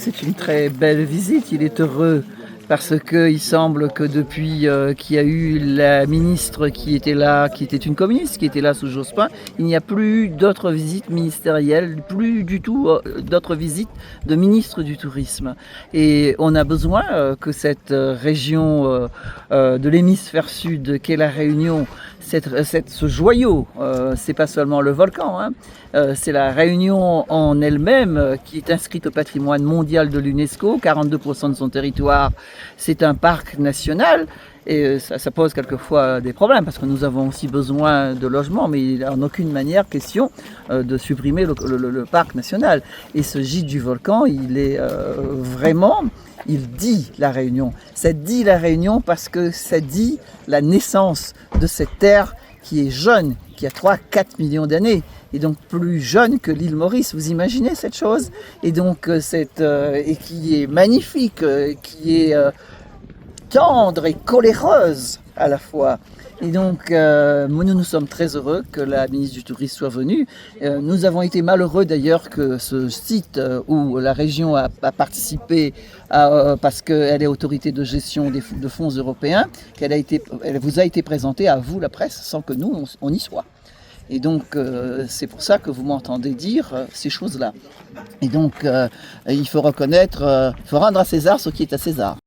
c'est une très belle visite. Il est heureux parce qu'il semble que depuis qu'il y a eu la ministre qui était là, qui était une communiste, qui était là sous Jospin, il n'y a plus d'autres visites ministérielles, plus du tout d'autres visites de ministres du tourisme. Et on a besoin que cette région de l'hémisphère sud, qu'est la Réunion, ce joyau, c'est pas seulement le volcan, hein, c'est la Réunion en elle-même qui est inscrite au patrimoine mondial de l'UNESCO. 42% de son territoire, c'est un parc national. Et ça pose quelquefois des problèmes parce que nous avons aussi besoin de logements, mais il n'est en aucune manière question de supprimer le parc national. Et ce gîte du volcan, il est vraiment, il dit la Réunion. Ça dit la Réunion parce que ça dit la naissance de cette terre qui est jeune, qui a 3-4 millions d'années, et donc plus jeune que l'île Maurice. Vous imaginez cette chose? Et donc et qui est magnifique, qui est tendre et coléreuse à la fois. Et donc, nous sommes très heureux que la ministre du Tourisme soit venue. Nous avons été malheureux d'ailleurs que ce site où la région a participé parce qu'elle est autorité de gestion de fonds européens, elle vous a été présentée à vous, la presse, sans que nous, on y soit. Et donc, c'est pour ça que vous m'entendez dire ces choses-là. Et donc, il faut reconnaître, il faut rendre à César ce qui est à César.